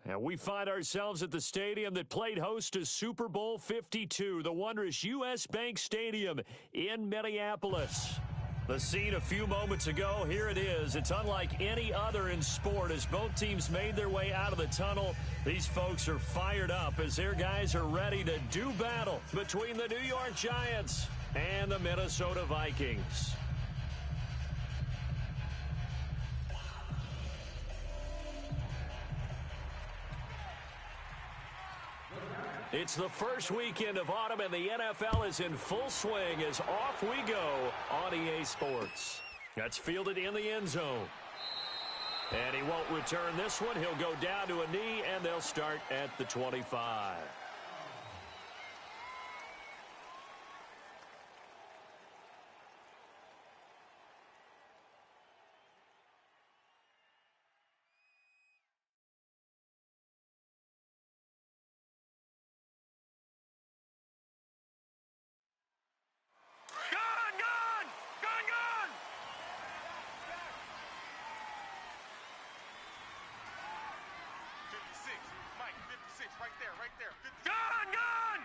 And we find ourselves at the stadium that played host to Super Bowl 52, the wondrous U.S. Bank Stadium in Minneapolis. The scene a few moments ago, here it is. It's unlike any other in sport as both teams made their way out of the tunnel. These folks are fired up as their guys are ready to do battle between the New York Giants and the Minnesota Vikings. It's the first weekend of autumn, and the NFL is in full swing as off we go on EA Sports. That's fielded in the end zone. And he won't return this one. He'll go down to a knee, and they'll start at the 25. Right there. 56. Gun!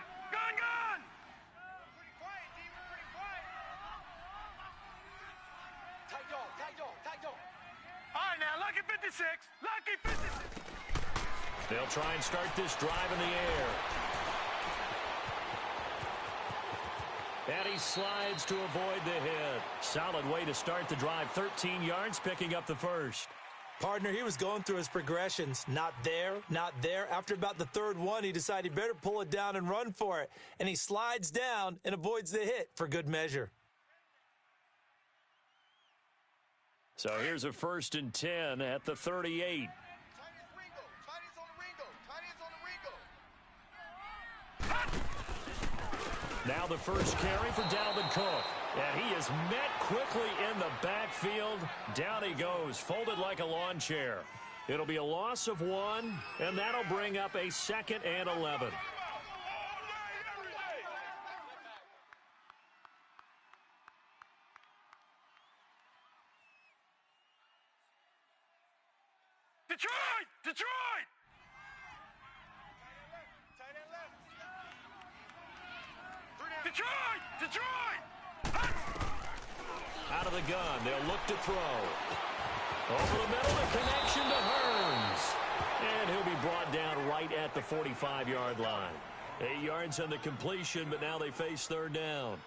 Pretty quiet, D. We're pretty quiet. Tight dog. All right, now, lucky 56. They'll try and start this drive in the air. And he slides to avoid the hit. Solid way to start the drive. 13 yards, picking up the first. Partner, he was going through his progressions. Not there. After about the third one, he decided he better pull it down and run for it. And he slides down and avoids the hit for good measure. So here's a 1st and 10 at the 38. Tight ends on the Ringo. Now the first carry for Dalvin Cook. And he is met quickly in the backfield. Down he goes, folded like a lawn chair. It'll be a loss of 1, and that'll bring up a 2nd and 11. Detroit! Tight end left. Detroit! Out of the gun, they'll look to throw. Over the middle, the connection to Hearns. And he'll be brought down right at the 45-yard line. 8 yards on the completion, but now they face 3rd down.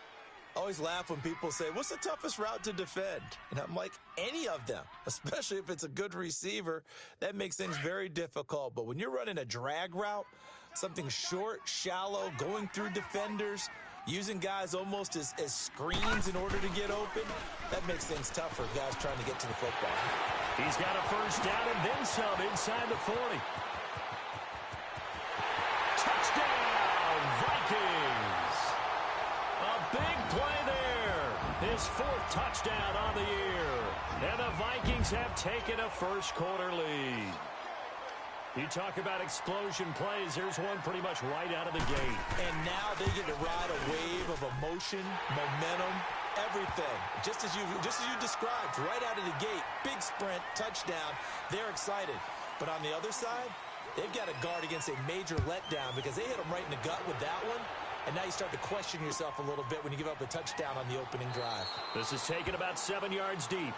I always laugh when people say, what's the toughest route to defend? And I'm like, any of them, especially if it's a good receiver. That makes things very difficult. But when you're running a drag route, something short, shallow, going through defenders, using guys almost as screens in order to get open, that makes things tough for guys trying to get to the football. He's got a 1st down and then some inside the 40. Touchdown, Vikings! A big play there. His 4th touchdown on the year. And the Vikings have taken a first-quarter lead. You talk about explosion plays. There's one pretty much right out of the gate. And now they get to ride a wave of emotion, momentum, everything. Just as you described, right out of the gate, big sprint, touchdown. They're excited. But on the other side, they've got to guard against a major letdown because they hit them right in the gut with that one. And now you start to question yourself a little bit when you give up a touchdown on the opening drive. This is taken about 7 yards deep.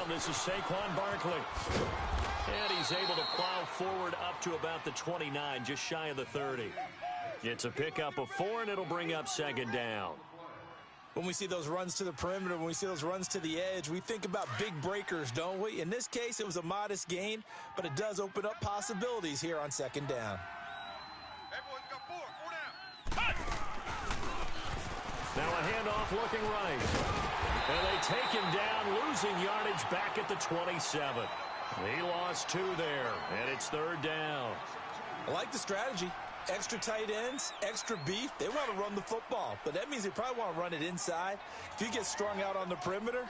This is Saquon Barkley. And he's able to plow forward up to about the 29, just shy of the 30. It's a pickup of 4, and it'll bring up 2nd down. When we see those runs to the perimeter, when we see those runs to the edge, we think about big breakers, don't we? In this case, it was a modest gain, but it does open up possibilities here on 2nd down. Everyone's got 4 down. Now a handoff looking right. And they take him down, losing yardage back at the 27. He lost 2 there, and it's 3rd down. I like the strategy. extra tight ends, extra beef, they want to run the football. But that means they probably want to run it inside. If you get strung out on the perimeter,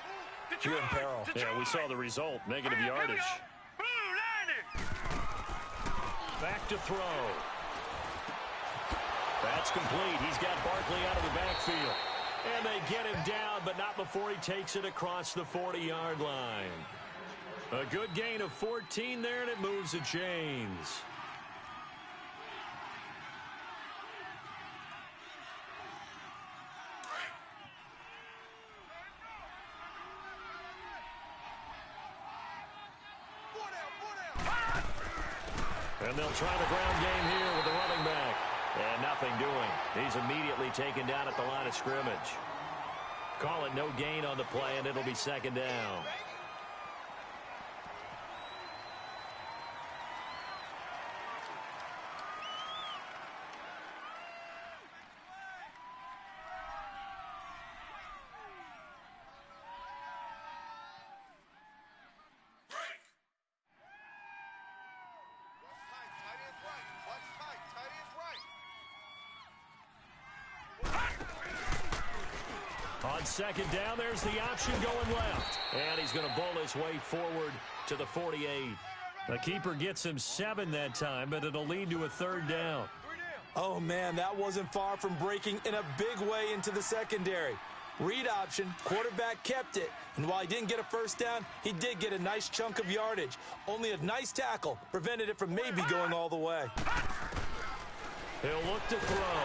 you're in peril. Yeah, we saw the result, negative yardage. Back to throw. That's complete. He's got Barkley out of the backfield. And they get him down, but not before he takes it across the 40-yard line. A good gain of 14 there, and it moves the chains. And they'll try the ground game here with the running back. And nothing doing. He's immediately taken down at the line of scrimmage. Call it no gain on the play, and it'll be second down. On second down, there's the option going left. And he's going to bowl his way forward to the 48. The keeper gets him 7 that time, but it'll lead to a third down. Oh, man, that wasn't far from breaking in a big way into the secondary. Read option, quarterback kept it. And while he didn't get a first down, he did get a nice chunk of yardage. Only a nice tackle prevented it from maybe going all the way. He'll look to throw.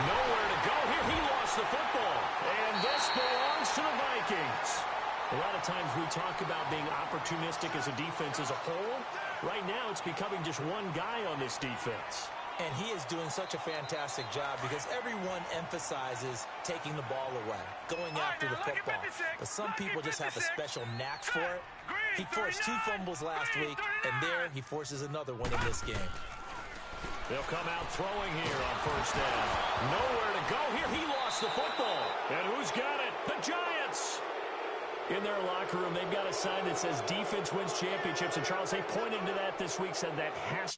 Nowhere to go here. He lost the football. And this belongs to the Vikings. A lot of times we talk about being opportunistic as a defense as a whole. Right now it's becoming just one guy on this defense. And he is doing such a fantastic job because everyone emphasizes taking the ball away, going after the football. But some people just have a special knack for it. He forced 2 fumbles last week, and there he forces another one in this game. They'll come out throwing here on first down. Nowhere to go here. He lost the football. And who's got it? The Giants. In their locker room, they've got a sign that says defense wins championships. And Charles, they pointed to that this week, said that has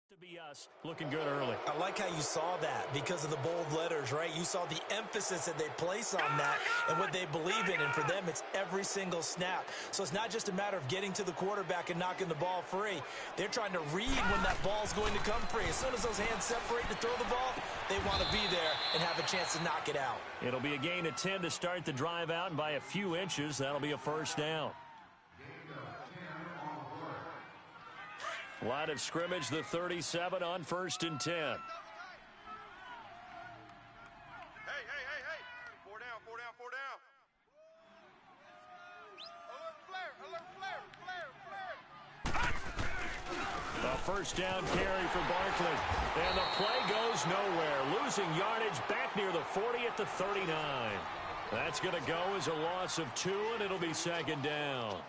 to be us looking good early. I like how you saw that because of the bold letters, right? You saw the emphasis that they place on that and what they believe in. And for them, it's every single snap. So it's not just a matter of getting to the quarterback and knocking the ball free. They're trying to read when that ball's going to come free. As soon as those hands separate to throw the ball, they want to be there and have a chance to knock it out. It'll be a gain of 10 to start the drive out, and by a few inches, that'll be a first down. Line of scrimmage, the 37 on 1st and 10. Hey. 4 down. Alert flare. A first down carry for Barkley. And the play goes nowhere. Losing yardage back near the 40 at the 39. That's going to go as a loss of 2, and it'll be second down.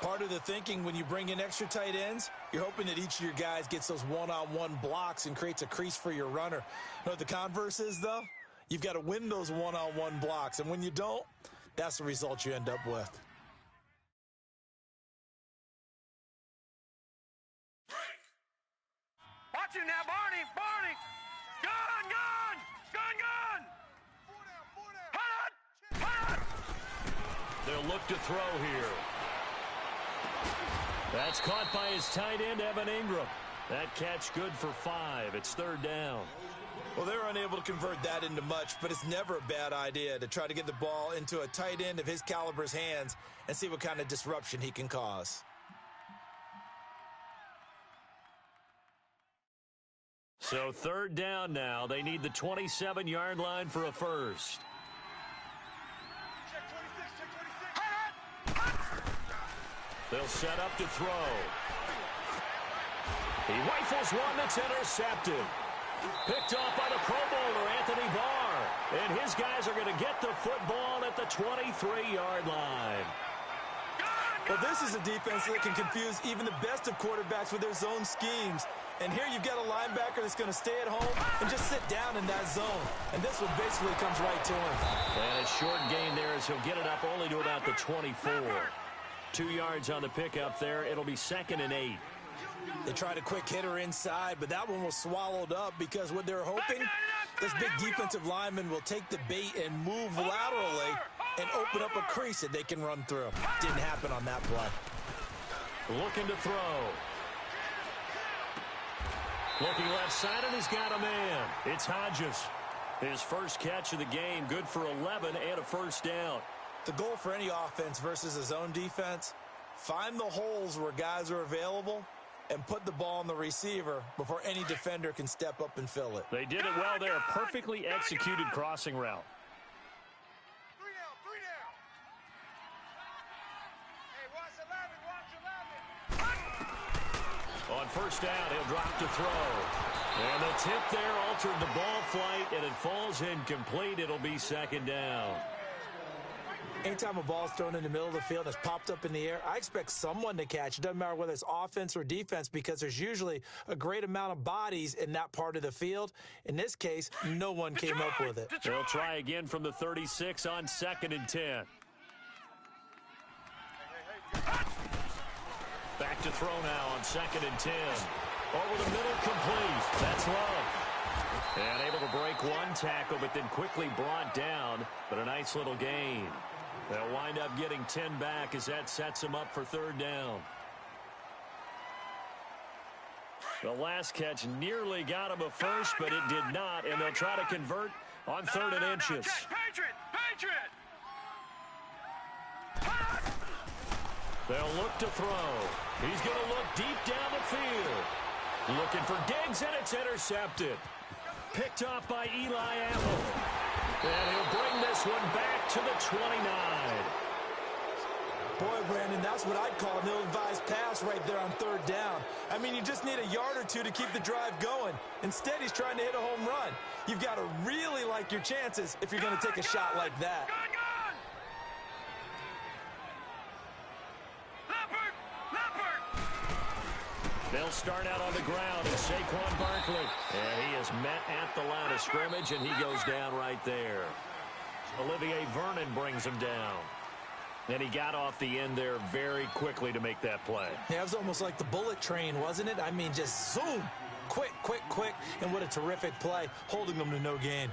Part of the thinking when you bring in extra tight ends, you're hoping that each of your guys gets those one-on-one blocks and creates a crease for your runner. You know what the converse is, though? You've got to win those one-on-one blocks, and when you don't, that's the result you end up with. Watch him now, Barney! Gun! 4 down. Hut! They'll look to throw here. That's caught by his tight end, Evan Ingram. That catch good for 5. It's third down. Well, they're unable to convert that into much, but it's never a bad idea to try to get the ball into a tight end of his caliber's hands and see what kind of disruption he can cause. So third down now. They need the 27-yard line for a first. They'll set up to throw. He rifles one that's intercepted. Picked off by the Pro Bowler, Anthony Barr. And his guys are going to get the football at the 23-yard line. Well, this is a defense that can confuse even the best of quarterbacks with their zone schemes. And here you've got a linebacker that's going to stay at home and just sit down in that zone. And this one basically comes right to him. And a short gain there as he'll get it up only to about the 24. 2 yards on the pickup there. It'll be 2nd and 8. They tried a quick hitter inside, but that one was swallowed up because what they're hoping, this big defensive lineman will take the bait and move laterally and open up a crease that they can run through. Didn't happen on that play. Looking to throw. Looking left side, and he's got a man. It's Hodges. His first catch of the game, good for 11 and a first down. The goal for any offense versus a zone defense, find the holes where guys are available and put the ball on the receiver before any defender can step up and fill it. They did it well there. A perfectly executed crossing route. 3 down. Hey, watch 11. On first down, he'll drop to throw. And the tip there altered the ball flight, and it falls incomplete. It'll be 2nd down. Anytime a ball's thrown in the middle of the field and it's popped up in the air, I expect someone to catch. It doesn't matter whether it's offense or defense because there's usually a great amount of bodies in that part of the field. In this case, no one came up with it. They'll try again from the 36 on 2nd and 10. Back to throw now on 2nd and 10. Over the middle, complete. That's Love. And able to break one tackle, but then quickly brought down. But a nice little gain. They'll wind up getting 10 back as that sets them up for third down. The last catch nearly got him a first, but it did not, and they'll try to convert on 3rd and inches. Patriot! They'll look to throw. He's going to look deep down the field. Looking for Diggs, and it's intercepted. Picked off by Eli Apple. And he'll bring this one back to the 29. Boy, Brandon, that's what I'd call an ill-advised pass right there on 3rd down. I mean, you just need a yard or two to keep the drive going. Instead, he's trying to hit a home run. You've got to really like your chances if you're going to take a shot like that. They'll start out on the ground as Saquon Barkley. And he is met at the line of scrimmage, and he goes down right there. Olivier Vernon brings him down. And he got off the end there very quickly to make that play. Yeah, it was almost like the bullet train, wasn't it? I mean, just zoom. Quick. And what a terrific play, holding them to no gain.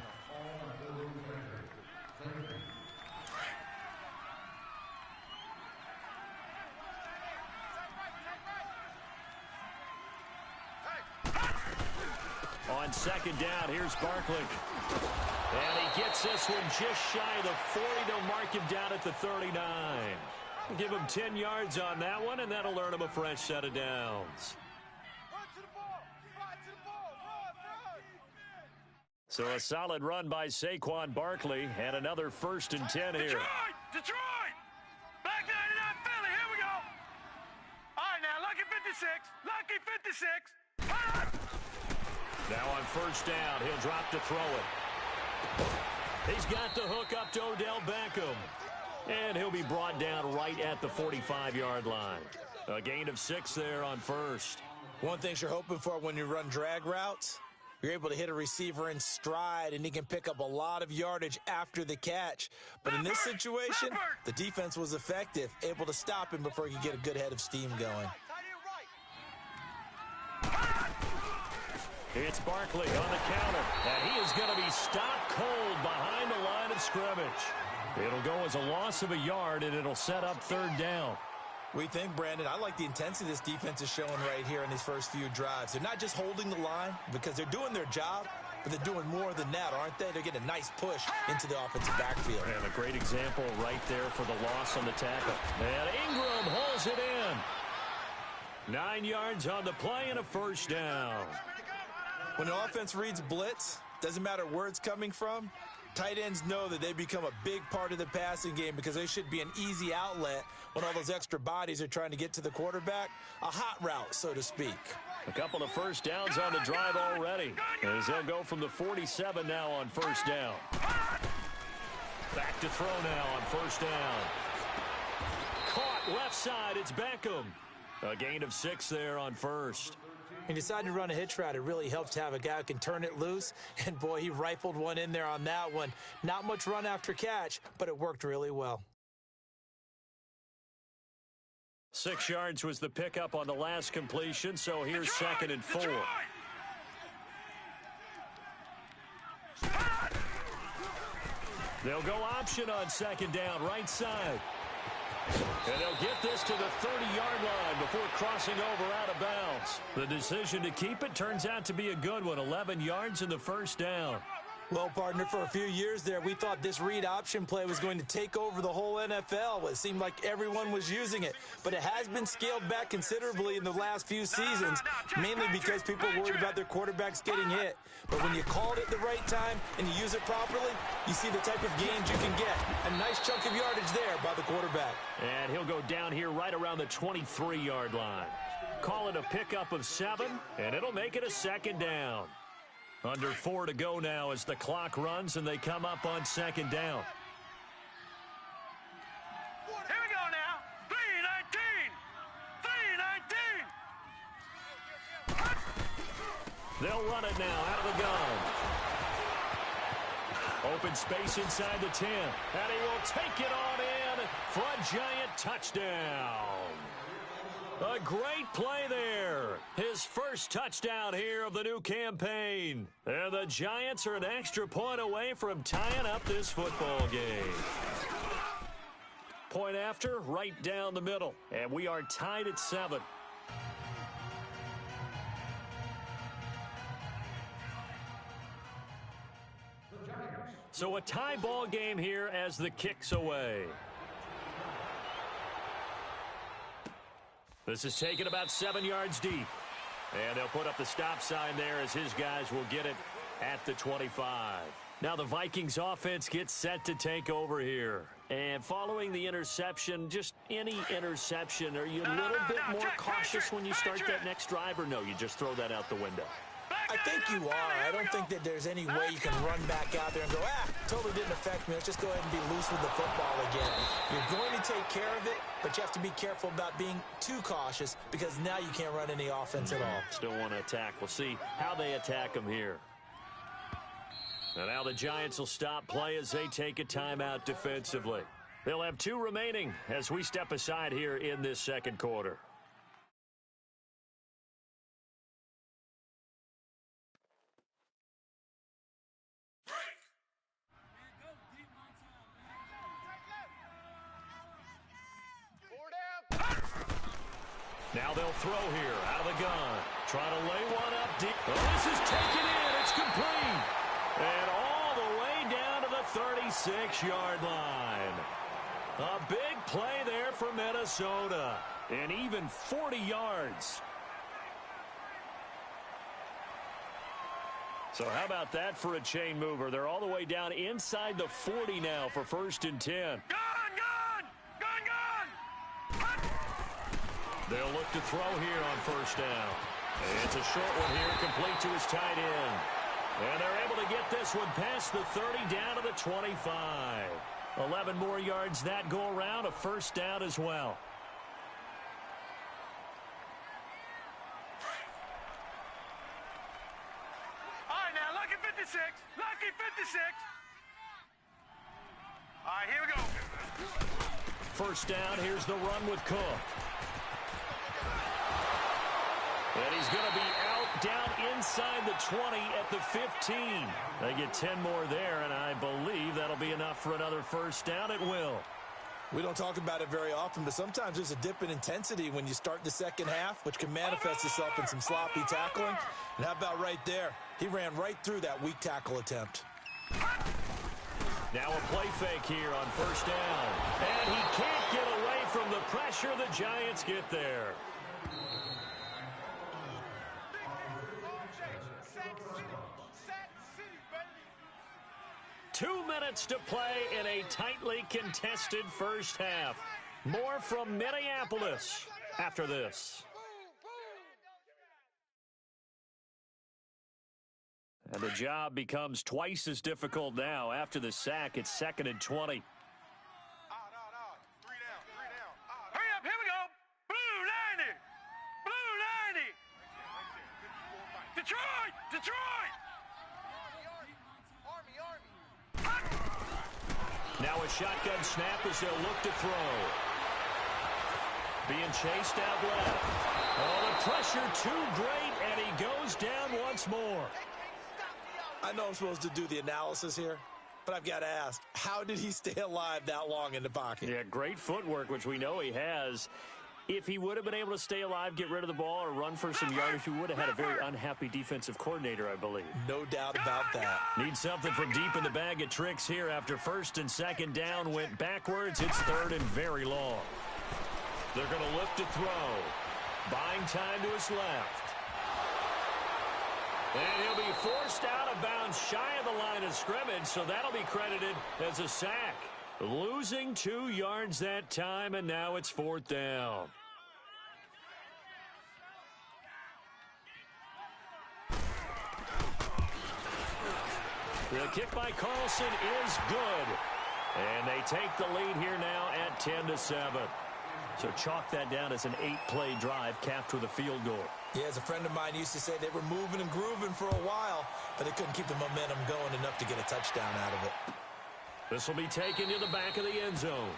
On 2nd down, here's Barkley. And he gets this one just shy of the 40. They'll mark him down at the 39. Give him 10 yards on that one, and that'll earn him a fresh set of downs. So a solid run by Saquon Barkley, and another 1st and 10 here. Detroit! Back 99 Philly, here we go! All right, now, lucky 56. Now on 1st down, he'll drop to throw it. He's got the hook up to Odell Beckham. And he'll be brought down right at the 45-yard line. A gain of 6 there on 1st. One thing you're hoping for when you run drag routes, you're able to hit a receiver in stride, and he can pick up a lot of yardage after the catch. But in this situation, the defense was effective, able to stop him before he could get a good head of steam going. It's Barkley on the counter, and he is going to be stopped cold behind the line of scrimmage. It'll go as a loss of a yard, and it'll set up 3rd down. We think, Brandon, I like the intensity this defense is showing right here in these first few drives. They're not just holding the line because they're doing their job, but they're doing more than that, aren't they? They're getting a nice push into the offensive backfield. And a great example right there for the loss on the tackle. And Ingram holds it in. 9 yards on the play and a first down. When the offense reads blitz, doesn't matter where it's coming from, tight ends know that they become a big part of the passing game because they should be an easy outlet when all those extra bodies are trying to get to the quarterback. A hot route, so to speak. A couple of first downs on the drive already, as they'll go from the 47 now on first down. Back to throw now on first down. Caught left side, it's Beckham. A gain of 6 there on first. He decided to run a hitch route. It really helps to have a guy who can turn it loose. And, boy, he rifled one in there on that one. Not much run after catch, but it worked really well. 6 yards was the pickup on the last completion, so here's second and 4. They'll go option on second down, right side. And they'll get this to the 30-yard line before crossing over out of bounds. The decision to keep it turns out to be a good one, 11 yards in the first down. Well, partner, for a few years there, we thought this read option play was going to take over the whole NFL. It seemed like everyone was using it, but it has been scaled back considerably in the last few seasons, mainly because people are worried about their quarterbacks getting hit. But when you call it at the right time and you use it properly, you see the type of gains you can get. A nice chunk of yardage there by the quarterback. And he'll go down here right around the 23-yard line. Call it a pickup of 7, and it'll make it a second down. Under 4 to go now as the clock runs and they come up on second down. Here we go now. 3-19. They'll run it now out of the gun. Open space inside the 10. And he will take it on in for a giant touchdown. A great play there. His first touchdown here of the new campaign. And the Giants are an extra point away from tying up this football game. Point after, right down the middle. And we are tied at 7. So a tie ball game here as the kick's away. This is taken about 7 yards deep. And they'll put up the stop sign there as his guys will get it at the 25. Now the Vikings offense gets set to take over here. And following the interception, just any interception, are you a little bit more cautious when you start that next drive, or no, you just throw that out the window? I think you are. I don't think that there's any way you can run back out there and go, totally didn't affect me. Let's just go ahead and be loose with the football again. You're going to take care of it, but you have to be careful about being too cautious because now you can't run any offense at all. Still want to attack. We'll see how they attack them here. And now the Giants will stop play as they take a timeout defensively. They'll have 2 remaining as we step aside here in this second quarter. Now they'll throw here out of the gun. Trying to lay one up deep. Oh, this is taken in. It's complete. And all the way down to the 36-yard line. A big play there for Minnesota. And even 40 yards. So how about that for a chain mover? They're all the way down inside the 40 now for 1st and 10. They'll look to throw here on first down. It's a short one here, complete to his tight end. And they're able to get this one past the 30 down to the 25. 11 more yards that go around, a first down as well. All right, now, lucky 56. Lucky 56. All right, here we go. First down, here's the run with Cook. And he's going to be out down inside the 20 at the 15. They get 10 more there, and I believe that'll be enough for another first down. It will. We don't talk about it very often, but sometimes there's a dip in intensity when you start the second half, which can manifest itself in some sloppy tackling. And how about right there? He ran right through that weak tackle attempt. Now a play fake here on first down. And he can't get away from the pressure. The Giants get there. Two minutes to play in a tightly contested first half. More from Minneapolis after this. And the job becomes twice as difficult now. After the sack, it's 2nd and 20. Hurry up, here we go. Blue 90. Blue 90. Detroit, Detroit. Now a shotgun snap as they'll look to throw. Being chased out left. Oh, the pressure too great, and he goes down once more. I know I'm supposed to do the analysis here, but I've got to ask, how did he stay alive that long in the pocket? Yeah, great footwork, which we know he has. If he would have been able to stay alive, get rid of the ball, or run for some yardage, he would have had a very unhappy defensive coordinator, I believe. No doubt about that. Need something from deep in the bag of tricks here after 1st and 2nd down went backwards. It's 3rd and very long. They're going to look to throw. Buying time to his left. And he'll be forced out of bounds shy of the line of scrimmage, so that'll be credited as a sack. Losing 2 yards that time, and now it's 4th down. The kick by Carlson is good. And they take the lead here now at 10-7. So chalk that down as an 8-play drive capped with a field goal. Yeah, as a friend of mine used to say, they were moving and grooving for a while, but they couldn't keep the momentum going enough to get a touchdown out of it. This will be taken to the back of the end zone.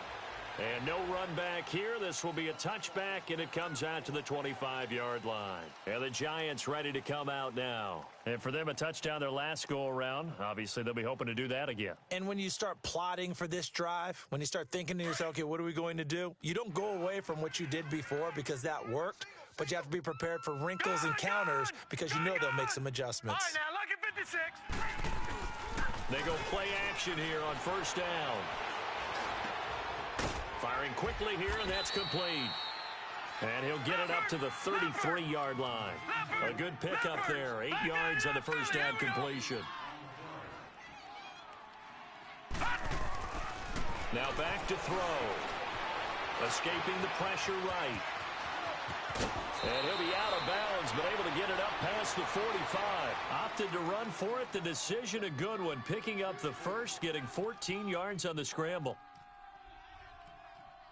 And no run back here. This will be a touchback, and it comes out to the 25-yard line. And the Giants ready to come out now. And for them, a touchdown their last go-around. Obviously, they'll be hoping to do that again. And when you start plotting for this drive, when you start thinking to yourself, okay, what are we going to do? You don't go away from what you did before because that worked, but you have to be prepared for wrinkles and counters because you know they'll make some adjustments. All right, now, look at 56. They go play action here on first down. Firing quickly here, and that's complete. And he'll get it up to the 33-yard line. A good pickup there. 8 yards on the first down completion. Now back to throw. Escaping the pressure right. And he'll be out of bounds, but able to get it up past the 45. Opted to run for it. The decision a good one. Picking up the first, getting 14 yards on the scramble.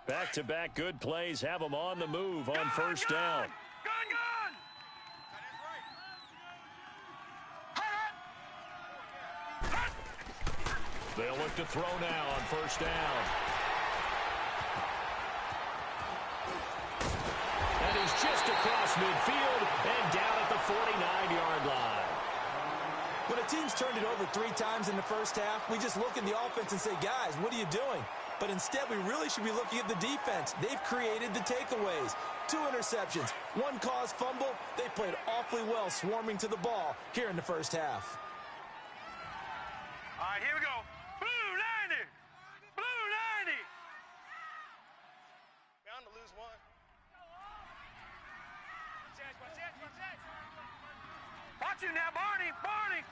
Back-to-back good plays have them on the move on first down. Gun! They'll look to throw now on first down. And he's just across midfield and down at the 49-yard line. When a team's turned it over 3 times in the first half, we just look at the offense and say, guys, what are you doing? But instead, we really should be looking at the defense. They've created the takeaways. 2 interceptions, 1 caused fumble. They played awfully well swarming to the ball here in the first half. All right, here we go. Blue 90. Blue 90. Bound to lose 1. Watch you now, Barney. Barney.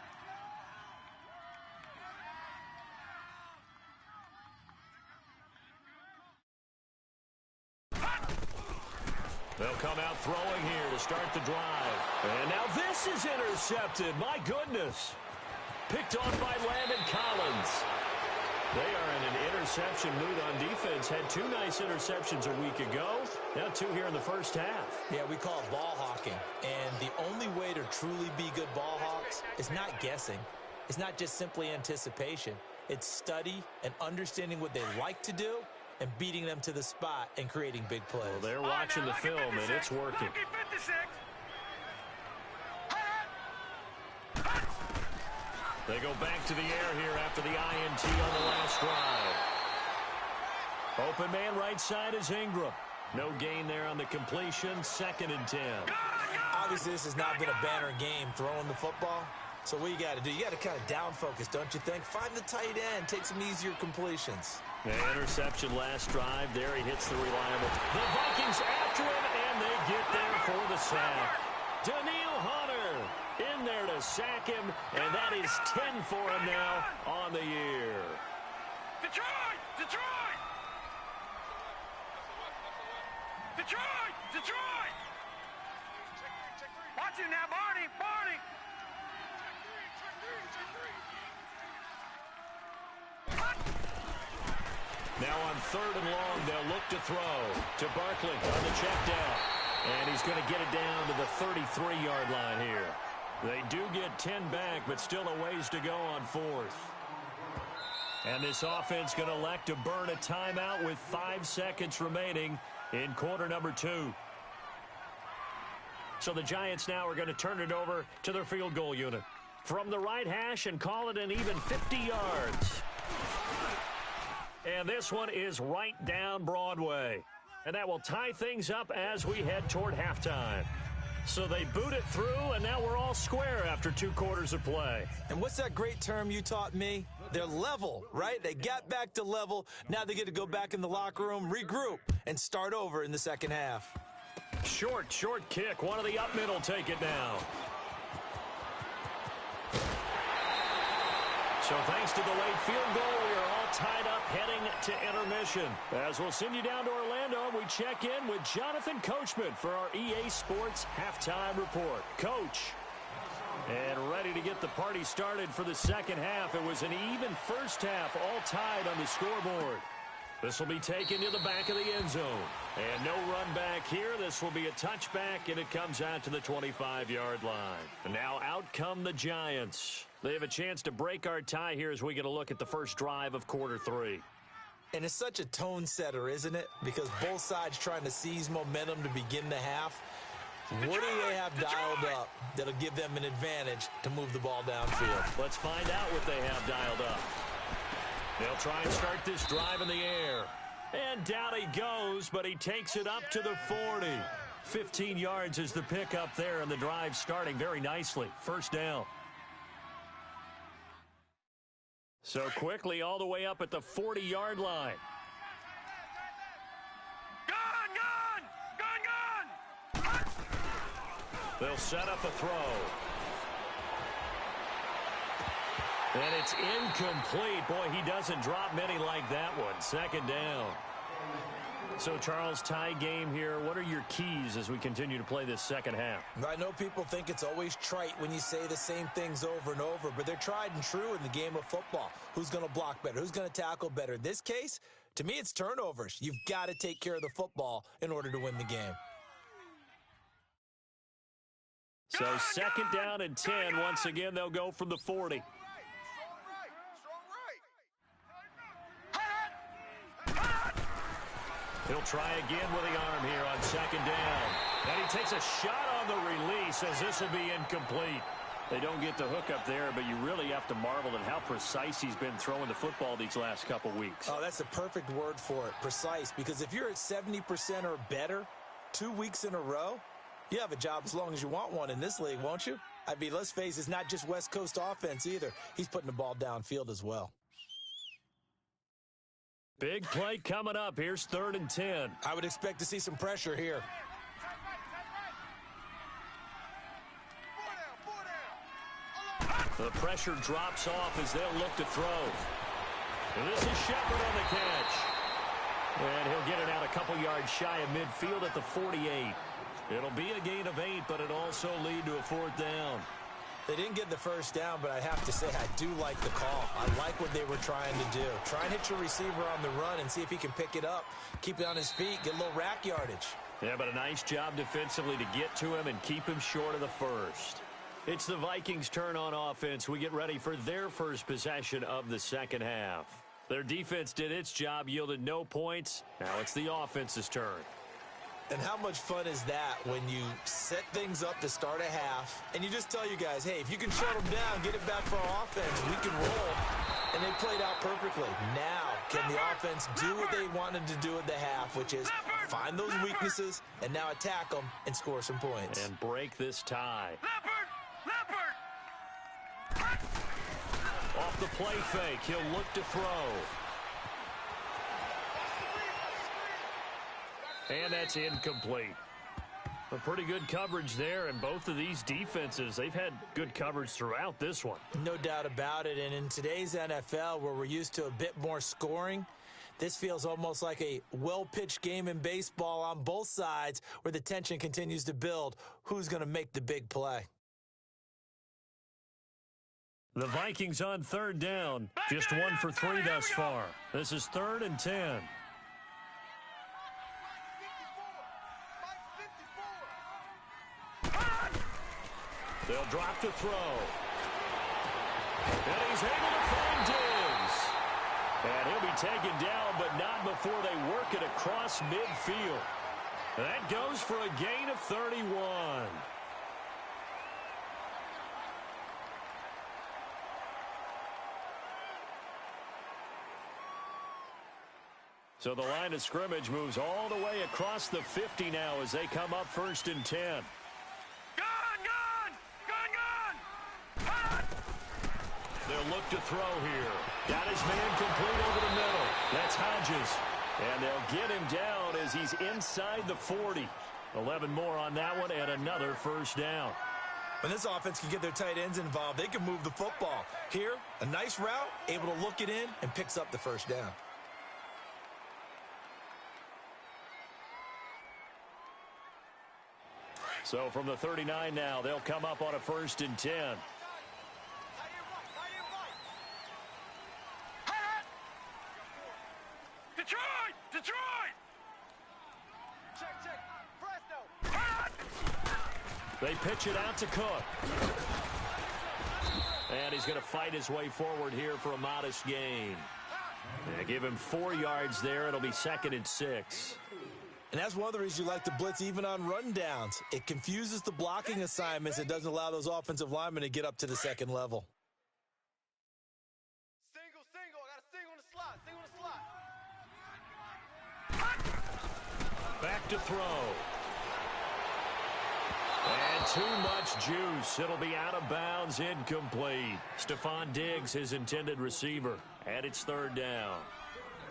They'll come out throwing here to start the drive. And now this is intercepted. My goodness. Picked off by Landon Collins. They are in an interception mood on defense. Had 2 nice interceptions a week ago. Now 2 here in the first half. Yeah, we call it ball hawking. And the only way to truly be good ball hawks is not guessing. It's not just simply anticipation. It's study and understanding what they like to do and beating them to the spot and creating big plays. Well, they're watching the film, and it's working. They go back to the air here after the INT on the last drive. Open man right side is Ingram. No gain there on the completion. 2nd and 10. Obviously, this has not been a banner game throwing the football. So what you got to do, you got to kind of down focus, don't you think? Find the tight end, take some easier completions. The interception last drive. There he hits the reliable. The Vikings after him, and they get there for the sack. Daniil Hunter in there to sack him, and that is 10 for him now on the year. Detroit! Detroit! Detroit! Detroit! Watch it now, Barney! Barney! Now on 3rd and long, they'll look to throw to Barkley on the check down. And he's going to get it down to the 33-yard line here. They do get 10 back, but still a ways to go on 4th. And this offense going to elect to burn a timeout with 5 seconds remaining in quarter number 2. So the Giants now are going to turn it over to their field goal unit. From the right hash and call it an even 50 yards. And this one is right down Broadway. And that will tie things up as we head toward halftime. So they boot it through, and now we're all square after 2 quarters of play. And what's that great term you taught me? They're level, right? They got back to level. Now they get to go back in the locker room, regroup, and start over in the second half. Short kick. One of the up middle take it now. So thanks to the late field goal, we are all tied up heading to intermission. As we'll send you down to Orlando, we check in with Jonathan Coachman for our EA Sports Halftime Report. Coach, and ready to get the party started for the second half. It was an even first half, all tied on the scoreboard. This will be taken to the back of the end zone. And no run back here. This will be a touchback, and it comes out to the 25-yard line. And now out come the Giants. They have a chance to break our tie here as we get a look at the first drive of quarter 3. And it's such a tone setter, isn't it? Because both sides trying to seize momentum to begin the half. What do they have dialed up that'll give them an advantage to move the ball downfield? Let's find out what they have dialed up. They'll try and start this drive in the air. And down he goes, but he takes it up to the 40. 15 yards is the pickup there, and the drive starting very nicely. First down. So quickly all the way up at the 40-yard line. Gun! They'll set up a throw. And it's incomplete. Boy, he doesn't drop many like that one. Second down. So, Charles, tie game here. What are your keys as we continue to play this second half? I know people think it's always trite when you say the same things over and over, but they're tried and true in the game of football. Who's going to block better? Who's going to tackle better? In this case, to me, it's turnovers. You've got to take care of the football in order to win the game. So, second down and 10. Once again, they'll go from the 40. He'll try again with the arm here on second down. And he takes a shot on the release as this will be incomplete. They don't get the hook up there, but you really have to marvel at how precise he's been throwing the football these last couple weeks. Oh, that's a perfect word for it, precise, because if you're at 70% or better 2 weeks in a row, you have a job as long as you want one in this league, won't you? I mean, let's face it, it's not just West Coast offense either. He's putting the ball downfield as well. Big play coming up. Here's 3rd and 10. I would expect to see some pressure here. The pressure drops off as they'll look to throw. And this is Shepard on the catch. And he'll get it out a couple yards shy of midfield at the 48. It'll be a gain of 8, but it'll also lead to a 4th down. They didn't get the first down, but I have to say I do like the call. I like what they were trying to do. Try and hit your receiver on the run and see if he can pick it up, keep it on his feet, get a little rack yardage. Yeah, but a nice job defensively to get to him and keep him short of the first. It's the Vikings' turn on offense. We get ready for their first possession of the second half. Their defense did its job, yielded no points. Now it's the offense's turn. And how much fun is that when you set things up to start a half and you just tell you guys, hey, if you can shut them down, get it back for our offense, we can roll. And they played out perfectly. Now Can the offense do what they wanted to do at the half, which is find those weaknesses and now attack them and score some points? And break this tie. Off the play fake, he'll look to throw. And that's incomplete. A pretty good coverage there, and both of these defenses, they've had good coverage throughout this one. No doubt about it, and in today's NFL, where we're used to a bit more scoring, this feels almost like a well-pitched game in baseball on both sides where the tension continues to build. Who's going to make the big play? The Vikings on third down, just 1 for 3 thus far. This is 3rd and 10. They'll drop to throw. And he's able to find Diggs. And he'll be taken down, but not before they work it across midfield. That goes for a gain of 31. So the line of scrimmage moves all the way across the 50 now as they come up 1st and 10. They'll look to throw here. Got his man complete over the middle. That's Hodges. And they'll get him down as he's inside the 40. 11 more on that one and another first down. When this offense can get their tight ends involved, they can move the football. Here, a nice route, able to look it in, and picks up the first down. So from the 39 now, they'll come up on a 1st and 10. Detroit! Check. Presto! They pitch it out to Cook. And he's going to fight his way forward here for a modest gain. They give him 4 yards there. It'll be 2nd and 6. And that's one of the reasons you like to blitz even on rundowns. It confuses the blocking assignments. It doesn't allow those offensive linemen to get up to the second level. Single. I got a single in the slot. Back to throw. And too much juice. It'll be out of bounds, incomplete. Stephon Diggs, his intended receiver. And it's 3rd down.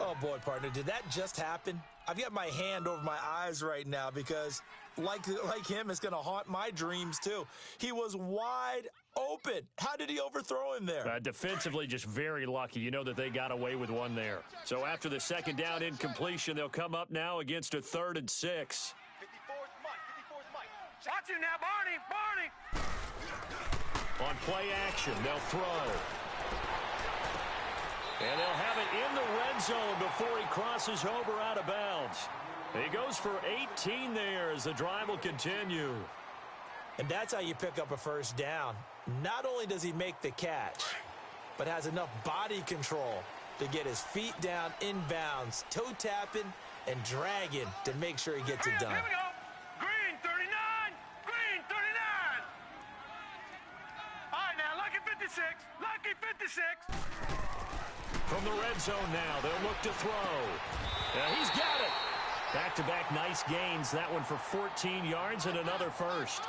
Oh, boy, partner, did that just happen? I've got my hand over my eyes right now because, like him, it's going to haunt my dreams, too. He was wide open. How did he overthrow him there? Defensively, just very lucky. You know that they got away with one there. So after the 2nd down incompletion, they'll come up now against a 3rd and 6. 54's Mike. Watch you now, Barney! On play action, they'll throw. And they'll have it in the red zone before he crosses over out of bounds. He goes for 18 there as the drive will continue. And that's how you pick up a first down. Not only does he make the catch, but has enough body control to get his feet down inbounds, toe tapping and dragging to make sure he gets it done. Here we go. Green 39. All right, now, lucky 56. From the red zone now, they'll look to throw. And he's got it. Back-to-back nice gains. That one for 14 yards and another first.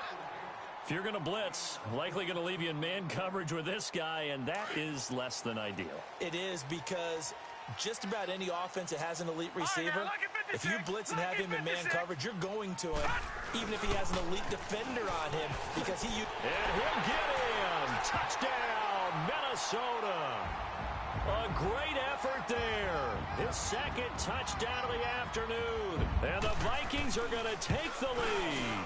If you're going to blitz, likely going to leave you in man coverage with this guy, and that is less than ideal. It is because just about any offense that has an elite receiver, if you blitz and have him in man coverage, you're going to him, even if he has an elite defender on him, because he... And he'll get him. Touchdown, Minnesota. A great effort there. His 2nd touchdown of the afternoon. And the Vikings are going to take the lead.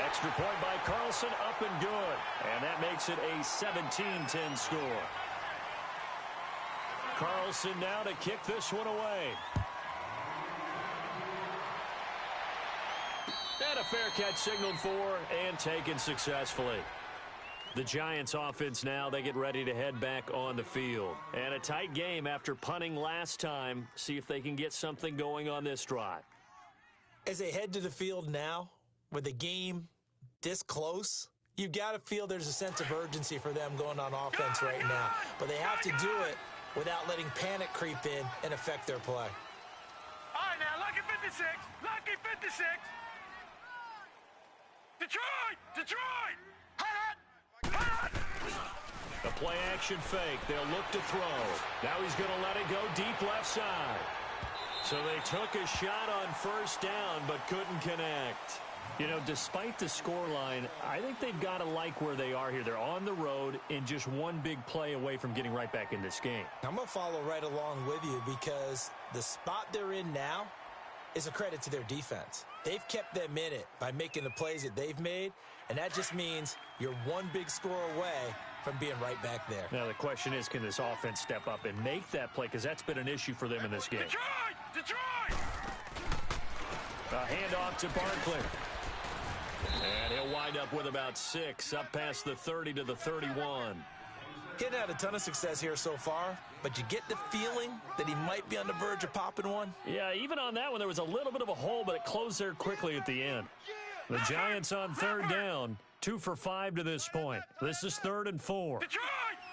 Extra point by Carlson, up and good. And that makes it a 17-10 score. Carlson now to kick this one away. And a fair catch signaled for and taken successfully. The Giants offense now, they get ready to head back on the field. And a tight game after punting last time. See if they can get something going on this drive. As they head to the field now, with the game this close, you've got to feel there's a sense of urgency for them going on offense right now. But they have to do it without letting panic creep in and affect their play. All right, now, lucky 56. Lucky 56. Detroit! Detroit! Hot! Hot! The play action fake. They'll look to throw. Now he's going to let it go deep left side. So they took a shot on first down but couldn't connect. You know, despite the scoreline, I think they've got to like where they are here. They're on the road and just one big play away from getting right back in this game. I'm going to follow right along with you because the spot they're in now is a credit to their defense. They've kept them in it by making the plays that they've made, and that just means you're one big score away from being right back there. Now the question is, can this offense step up and make that play? Because that's been an issue for them in this game. Detroit! Detroit! A handoff to Barkley. And he'll wind up with about 6, up past the 30 to the 31. He hadn't had a ton of success here so far, but you get the feeling that he might be on the verge of popping one. Yeah, even on that one, there was a little bit of a hole, but it closed there quickly at the end. The Giants on third down, 2 for 5 to this point. This is 3rd and 4. Detroit!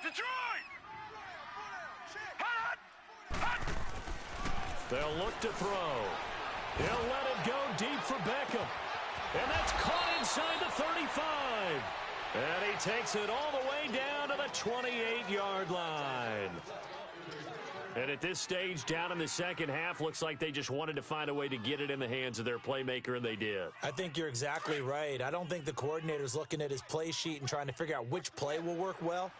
Detroit! Hot! Hot! They'll look to throw. He'll let it go deep for Beckham. And that's caught inside the 35. And he takes it all the way down to the 28-yard line. And at this stage, down in the second half, looks like they just wanted to find a way to get it in the hands of their playmaker, and they did. I think you're exactly right. I don't think the coordinator's looking at his play sheet and trying to figure out which play will work well.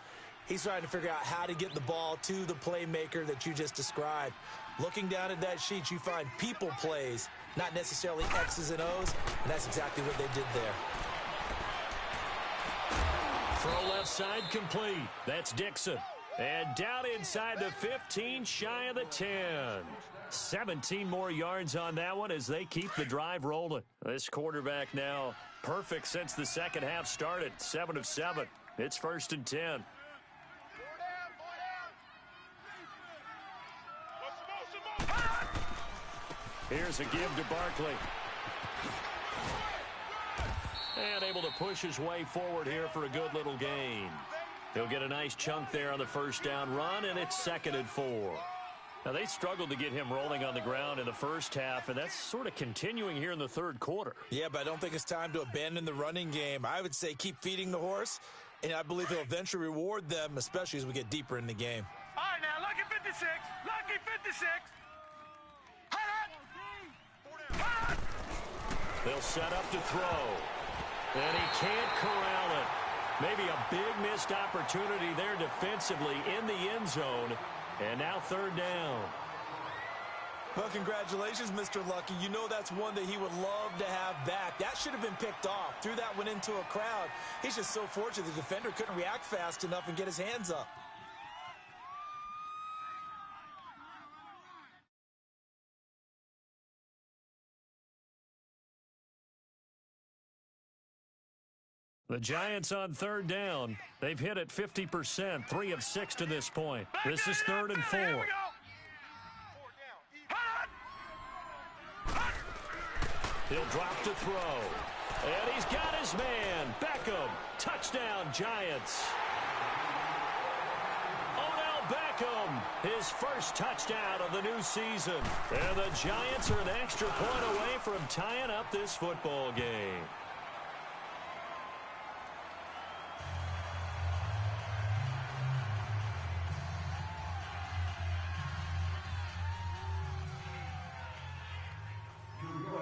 He's trying to figure out how to get the ball to the playmaker that you just described. Looking down at that sheet, you find people plays, not necessarily X's and O's, and that's exactly what they did there. Throw left side complete. That's Dixon. And down inside the 15, shy of the 10. 17 more yards on that one as they keep the drive rolling. This quarterback now perfect since the second half started. 7 of 7. It's 1st and 10. Here's a give to Barkley. And able to push his way forward here for a good little gain. He'll get a nice chunk there on the first down run, and it's 2nd and 4. Now, they struggled to get him rolling on the ground in the first half, and that's sort of continuing here in the third quarter. Yeah, but I don't think it's time to abandon the running game. I would say keep feeding the horse, and I believe he'll eventually reward them, especially as we get deeper in the game. All right, now, lucky 56. Lucky 56. Hot! Hot! They'll set up to throw. And he can't corral it. Maybe a big missed opportunity there defensively in the end zone. And now 3rd down. Well, congratulations, Mr. Lucky. You know that's one that he would love to have back. That should have been picked off. Threw that one into a crowd. He's just so fortunate the defender couldn't react fast enough and get his hands up. The Giants on 3rd down. They've hit it 50%, 3 of 6 to this point. This is 3rd and 4. Here we go. Hot! Hot! He'll drop to throw. And he's got his man, Beckham. Touchdown, Giants. Odell Beckham, his first touchdown of the new season. And the Giants are an extra point away from tying up this football game.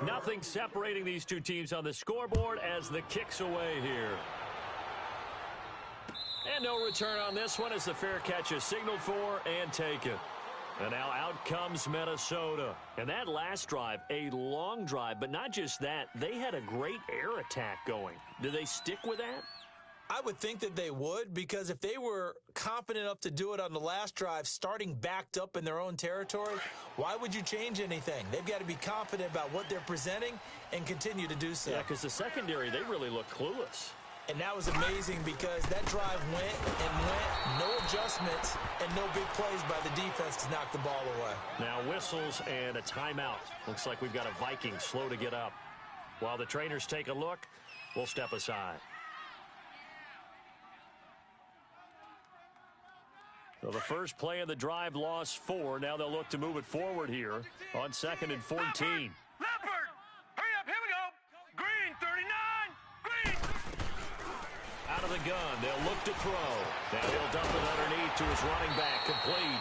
Nothing separating these two teams on the scoreboard as the kick's away here. And no return on this one as the fair catch is signaled for and taken. And now out comes Minnesota. And that last drive, a long drive, but not just that, they had a great air attack going. Do they stick with that? I would think that they would, because if they were confident enough to do it on the last drive, starting backed up in their own territory, why would you change anything? They've got to be confident about what they're presenting and continue to do so. Yeah, because the secondary, they really look clueless. And that was amazing because that drive went and went, no adjustments, and no big plays by the defense to knock the ball away. Now whistles and a timeout. Looks like we've got a Viking slow to get up. While the trainers take a look, we'll step aside. So the first play of the drive lost 4. Now they'll look to move it forward here on 2nd and 14. Leopard! Hurry up, here we go! Green, 39! Green! Out of the gun, they'll look to throw. Now he'll dump it underneath to his running back, complete.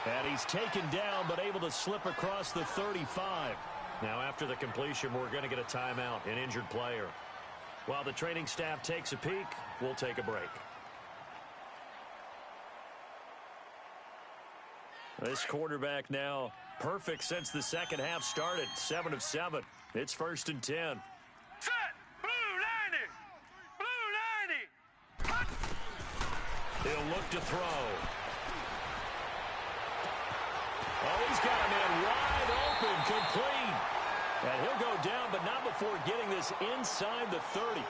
And he's taken down, but able to slip across the 35. Now after the completion, we're going to get a timeout, an injured player. While the training staff takes a peek, we'll take a break. This quarterback now perfect since the second half started. 7 of 7. It's 1st and 10. Set! Blue 90! Blue 90! Hut! He'll look to throw. Oh, he's got a man wide open, complete. And he'll go down, but not before getting this inside the 30.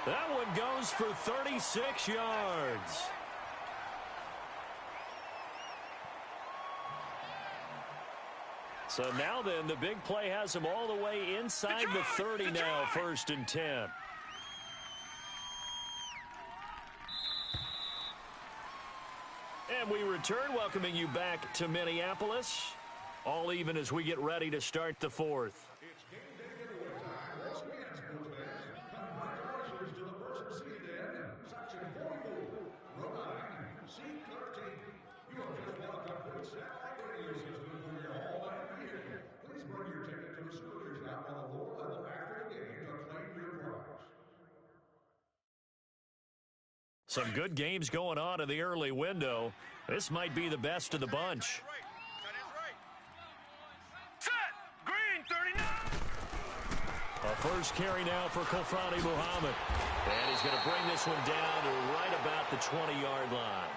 That one goes for 36 yards. So now then, the big play has him all the way inside the 30 now, 1st and 10. And we return, welcoming you back to Minneapolis. All even as we get ready to start the 4th. It's game day getaway time once again, sports fans. Congratulations to the person seated in section 44, Rhode Island, seat 13. You have just won a complete satellite radio system for your home and vehicle. Please bring your ticket to the scooters out on the lower level after the game to claim your prize. Some good games going on in the early window. This might be the best of the bunch. Set! Green, 39! A first carry now for Kofrani Muhammad. And he's going to bring this one down to right about the 20-yard line.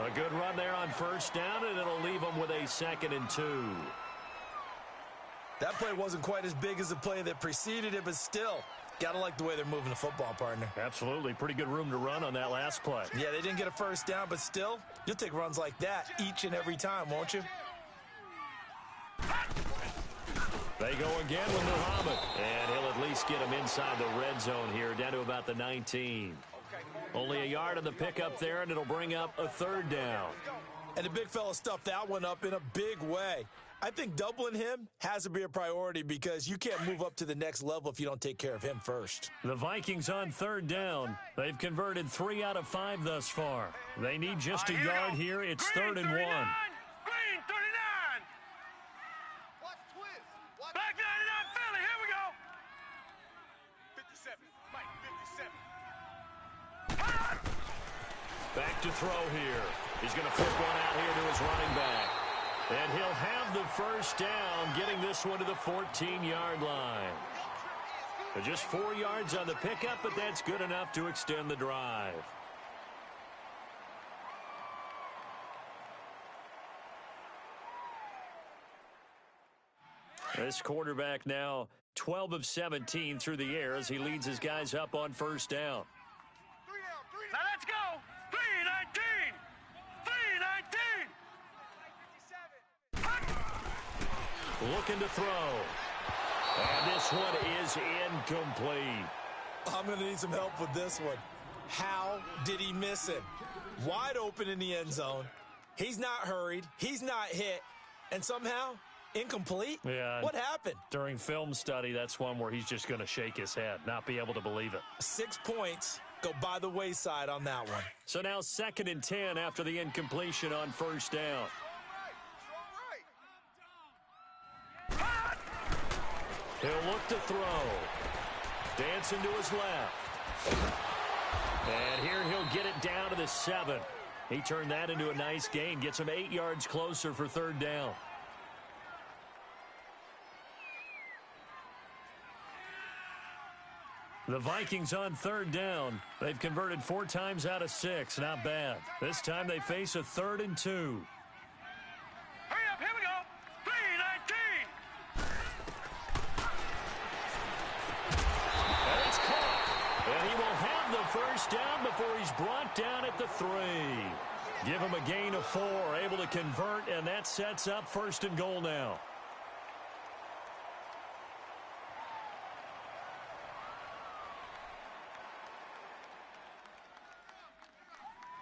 A good run there on 1st down, and it'll leave him with a 2nd and 2. That play wasn't quite as big as the play that preceded it, but still, gotta like the way they're moving the football, partner. Absolutely. Pretty good room to run on that last play. Yeah, they didn't get a 1st down, but still, you'll take runs like that each and every time, won't you? They go again with Muhammad, and he'll at least get him inside the red zone here, down to about the 19. Only a yard on the pickup there, and it'll bring up a 3rd down. And the big fella stuffed that one up in a big way. I think doubling him has to be a priority because you can't move up to the next level if you don't take care of him first. The Vikings on 3rd down. They've converted 3 out of 5 thus far. They need just a yard here. It's 3rd and 1. Green, 39! Watch twist. Watch Back 99 Philly, here we go! 57. Mike, 57. Hut! Back to throw here. He's going to flip one out here to his running back. And he'll have the 1st down, getting this one to the 14-yard line. Just 4 yards on the pickup, but that's good enough to extend the drive. This quarterback now 12 of 17 through the air as he leads his guys up on 1st down. 3 down, 3 down. Now let's go! 319! 319! Looking to throw. And this one is incomplete. I'm going to need some help with this one. How did he miss him? Wide open in the end zone. He's not hurried. He's not hit. And somehow, incomplete? Yeah. What happened? During film study, that's one where he's just going to shake his head, not be able to believe it. 6 points go by the wayside on that one. So now 2nd and 10 after the incompletion on 1st down. He'll look to throw. Dancing to his left. And here he'll get it down to the 7. He turned that into a nice gain. Gets him 8 yards closer for 3rd down. The Vikings on 3rd down. They've converted 4 times out of 6. Not bad. This time they face a 3rd and 2. Hurry up, here we go! 319! And it's caught. And he will have the 1st down before he's brought down at the 3. Give him a gain of 4. Able to convert, and that sets up 1st and goal now.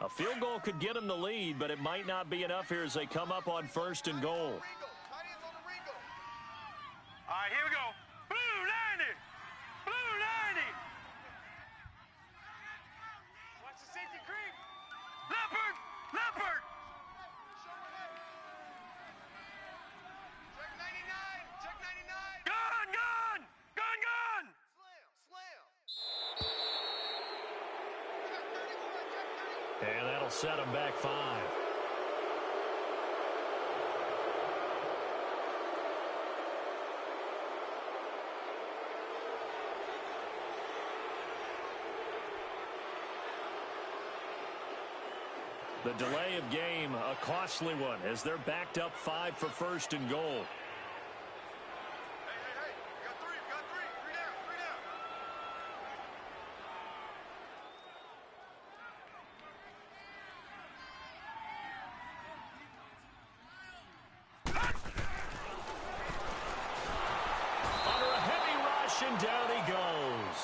A field goal could get them the lead, but it might not be enough here as they come up on 1st and goal. All right, here we go. Blue 90. Blue 90. Watch the safety creep. Leopard. Leopard. Check 99. Check 99. Gun, gun. Gun, gun. Slam. Check 31. Check 31. And that'll set them back 5. The delay of game, a costly one, as they're backed up 5 for 1st and goal. Hey. We got three. Three down. Under a heavy rush, and down he goes.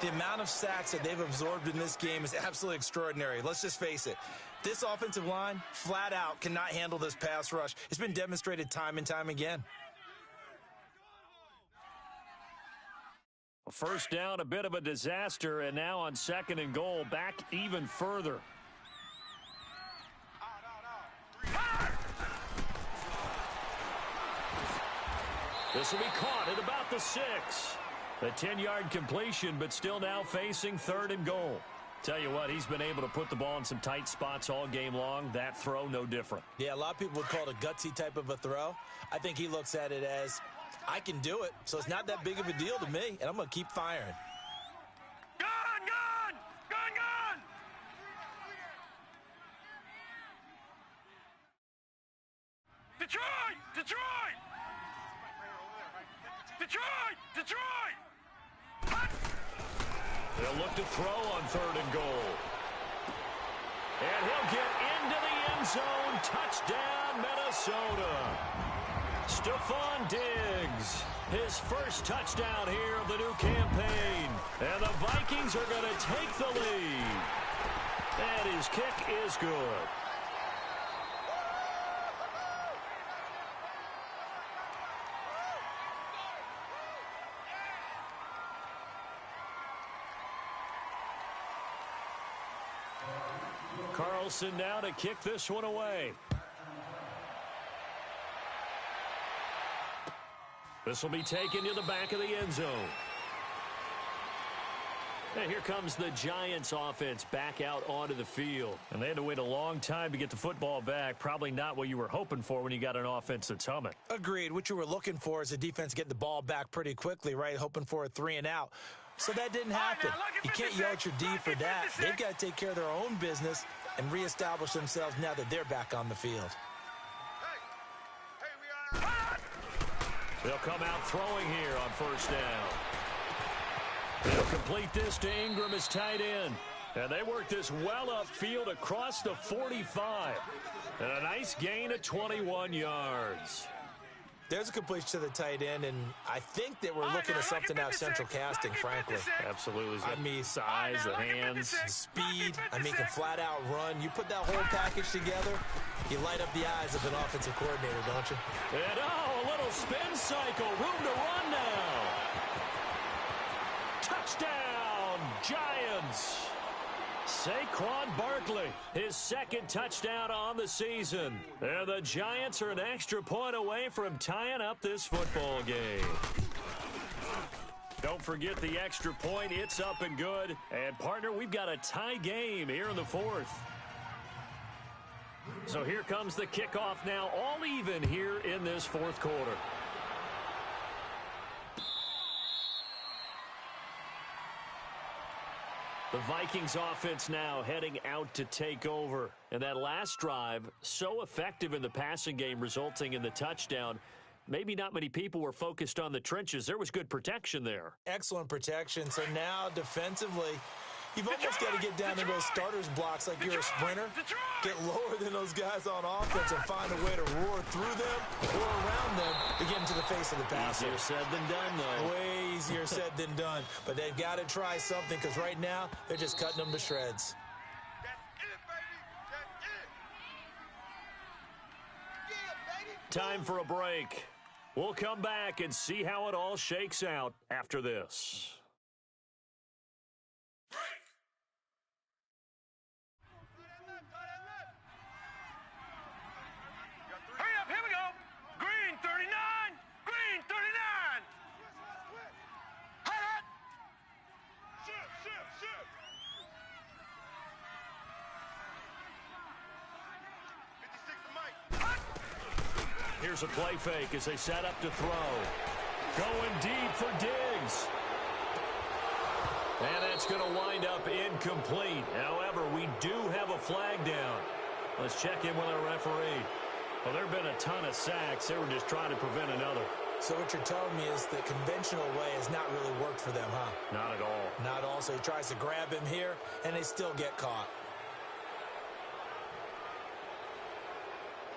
The amount of sacks that they've absorbed in this game is absolutely extraordinary. Let's just face it. This offensive line, flat out, cannot handle this pass rush. It's been demonstrated time and time again. First down, a bit of a disaster, and now on 2nd and goal, back even further. This will be caught at about the 6. A 10-yard completion, but still now facing 3rd and goal. Tell you what, he's been able to put the ball in some tight spots all game long. That throw, no different. Yeah, a lot of people would call it a gutsy type of a throw. I think he looks at it as, I can do it, so it's not that big of a deal to me, and I'm going to keep firing. Gun, gun. Gun, gun. Detroit. Detroit. Detroit. Detroit. They'll look to throw on 3rd and goal. And he'll get into the end zone. Touchdown, Minnesota. Stephon Diggs, his first touchdown here of the new campaign. And the Vikings are going to take the lead. And his kick is good. Carlson now to kick this one away. This will be taken to the back of the end zone. And here comes the Giants offense back out onto the field. And they had to wait a long time to get the football back. Probably not what you were hoping for when you got an offense that's humming. Agreed. What you were looking for is the defense get the ball back pretty quickly, right? Hoping for a 3 and out. So that didn't happen. You can't yell at your D for that. They've got to take care of their own business and reestablish themselves now that they're back on the field. We are. They'll come out throwing here on 1st down. They'll complete this to Ingram as tight end. And they work this well upfield across the 45. And a nice gain of 21 yards. There's a completion to the tight end, and I think that we're looking at something out of central casting, frankly. Absolutely. I mean, size, the hands, speed. I mean, can flat out run. You put that whole package together, you light up the eyes of an offensive coordinator, don't you? And a little spin cycle. Room to run now. Touchdown, Giants. Saquon Barkley, his 2nd touchdown on the season. And the Giants are an extra point away from tying up this football game. Don't forget the extra point. It's up and good. And, partner, we've got a tie game here in the 4th. So here comes the kickoff now, all even here in this 4th quarter. The Vikings offense now heading out to take over. And that last drive, so effective in the passing game, resulting in the touchdown. Maybe not many people were focused on the trenches. There was good protection there. Excellent protection. So now defensively, you've almost got to get down to those starters blocks like you're a sprinter. Get lower than those guys on offense and find a way to roar through them or around them to get into the face of the passer. Easier said than done, though. Way easier said than done. But they've got to try something because right now they're just cutting them to shreds. That's it, baby. Time for a break. We'll come back and see how it all shakes out after this. Hurry up, here we go. Green 39, green 39. Hot. Shift, shift, shift. 56 to Mike. Here's a play fake as they set up to throw. Going deep for Diggs. And that's going to wind up incomplete. However, we do have a flag down. Let's check in with our referee. Well, there have been a ton of sacks. They were just trying to prevent another. So what you're telling me is the conventional way has not really worked for them, huh? Not at all. Not all. So he tries to grab him here, and they still get caught.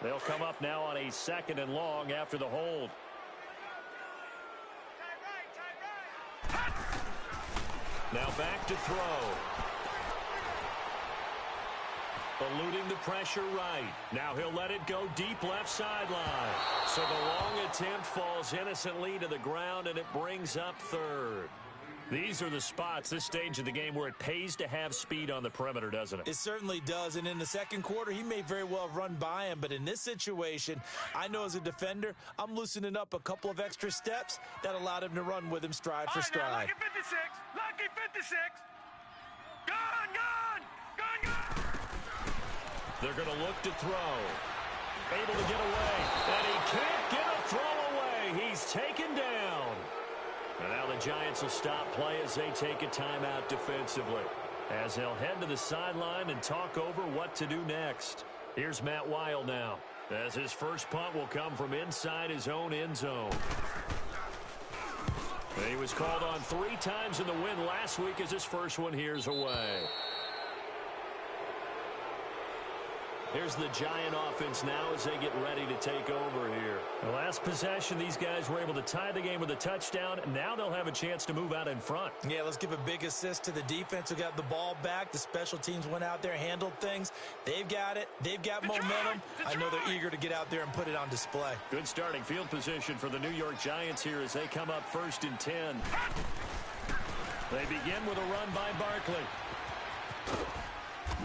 They'll come up now on a 2nd and long after the hold. Now back to throw. Eluding the pressure right. Now he'll let it go deep left sideline. So the long attempt falls innocently to the ground, and it brings up 3rd. These are the spots, this stage of the game, where it pays to have speed on the perimeter, doesn't it? It certainly does, and in the second quarter, he may very well have run by him, but in this situation, I know as a defender, I'm loosening up a couple of extra steps that allowed him to run with him stride for stride. Lucky 56, lucky 56. Gone, gone, gone, gone. They're going to look to throw. Able to get away, and he can't get a throw away. He's taken down. And now the Giants will stop play as they take a timeout defensively, as they'll head to the sideline and talk over what to do next. Here's Matt Weil now, as his first punt will come from inside his own end zone. And he was called on 3 times in the win last week as his first one here's away. Here's the Giant offense now as they get ready to take over here. The last possession, these guys were able to tie the game with a touchdown. Now they'll have a chance to move out in front. Yeah, let's give a big assist to the defense who got the ball back. The special teams went out there, handled things. They've got it. They've got momentum. I know they're eager to get out there and put it on display. Good starting field position for the New York Giants here as they come up 1st and 10. They begin with a run by Barkley.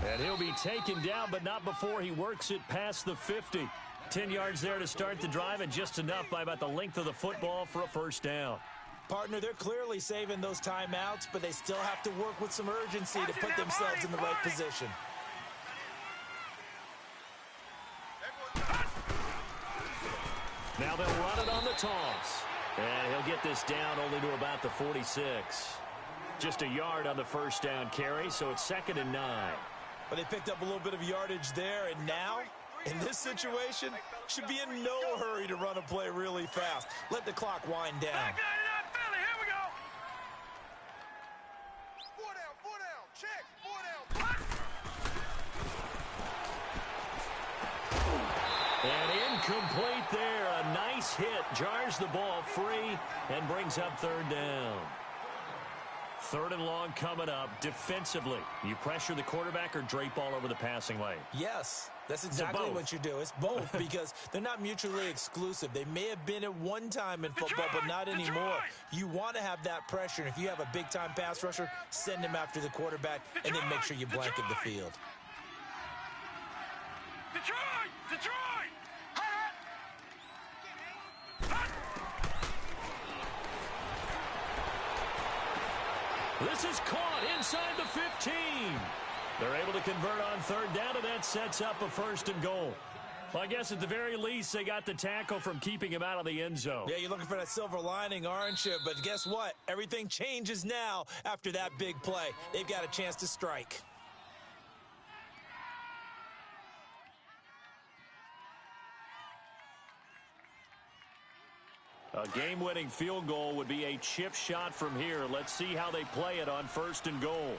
And he'll be taken down, but not before he works it past the 50. 10 yards there to start the drive, and just enough by about the length of the football for a first down. Partner, they're clearly saving those timeouts, but they still have to work with some urgency to put themselves in the right position. Now they'll run it on the toss. And he'll get this down only to about the 46. Just a yard on the first down carry, so it's 2nd and 9. But they picked up a little bit of yardage there, and now, in this situation, should be in no hurry to run a play really fast. Let the clock wind down. Back 99 Philly, here we go. 4 down, check, 4 down. And incomplete there. A nice hit. Jars the ball free and brings up 3rd down. 3rd and long coming up. Defensively, you pressure the quarterback or drape all over the passing lane? Yes, that's exactly what you do. It's both because they're not mutually exclusive. They may have been at one time in football, but not anymore. You want to have that pressure, and if you have a big-time pass rusher, send him after the quarterback, and then make sure you blanket the field. Detroit! Detroit! This is caught inside the 15. They're able to convert on 3rd down, and that sets up a 1st and goal. Well, I guess at the very least, they got the tackle from keeping him out of the end zone. Yeah, you're looking for that silver lining, aren't you? But guess what? Everything changes now after that big play. They've got a chance to strike. A game-winning field goal would be a chip shot from here. Let's see how they play it on 1st and goal.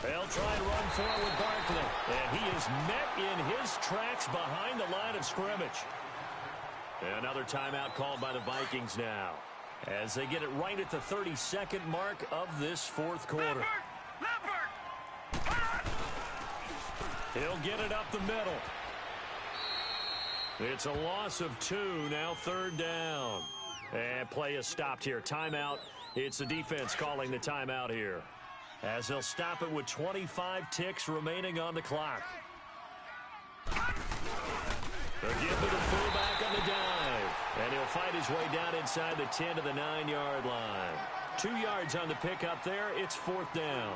They'll try and run for it with Barkley. And he is met in his tracks behind the line of scrimmage. Another timeout called by the Vikings now, as they get it right at the 32nd mark of this 4th quarter. Leopard! He'll get it up the middle. It's a loss of 2, now 3rd down. And play is stopped here. Timeout. It's the defense calling the timeout here, as they'll stop it with 25 ticks remaining on the clock. They'll give to the fullback on the dive, and he'll fight his way down inside the 10 to the 9-yard line. 2 yards on the pickup there. It's 4th down.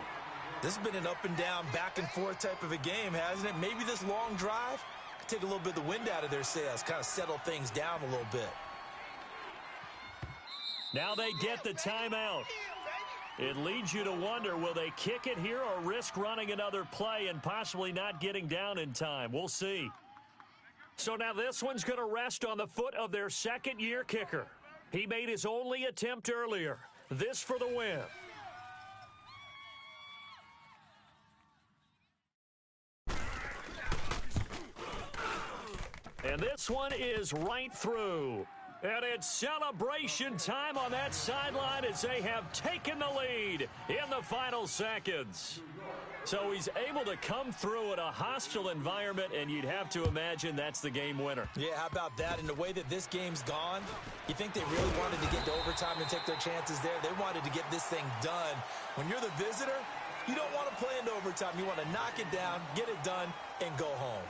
This has been an up and down, back and forth type of a game, hasn't it? Maybe this long drive could take a little bit of the wind out of their sails, kind of settle things down a little bit. Now they get the timeout. It leads you to wonder, will they kick it here or risk running another play and possibly not getting down in time? We'll see. So now this one's going to rest on the foot of their second-year kicker. He made his only attempt earlier. This for the win. And this one is right through. And it's celebration time on that sideline as they have taken the lead in the final seconds. So he's able to come through in a hostile environment, and you'd have to imagine that's the game winner. Yeah, how about that? In the way that this game's gone, you think they really wanted to get to overtime and take their chances there? They wanted to get this thing done. When you're the visitor, you don't want to play into overtime. You want to knock it down, get it done, and go home.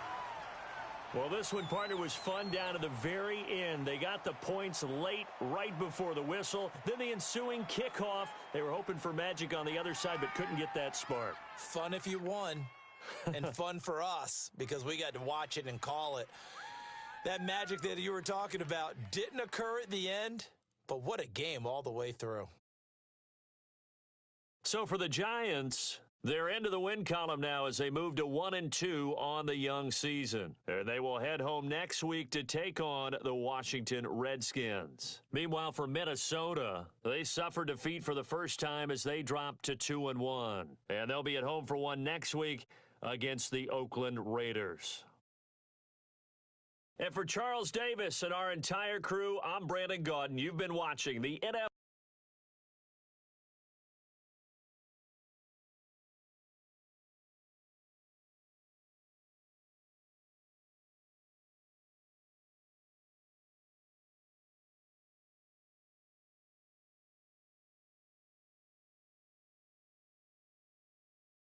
Well, this one, partner, was fun down to the very end. They got the points late, right before the whistle. Then the ensuing kickoff. They were hoping for magic on the other side, but couldn't get that spark. Fun if you won, and fun for us because we got to watch it and call it. That magic that you were talking about didn't occur at the end, but what a game all the way through. So for the Giants, they're into the win column now as they move to 1-2 on the young season. And they will head home next week to take on the Washington Redskins. Meanwhile, for Minnesota, they suffered defeat for the first time as they dropped to 2-1. And they'll be at home for one next week against the Oakland Raiders. And for Charles Davis and our entire crew, I'm Brandon Gaudin. You've been watching the NFL.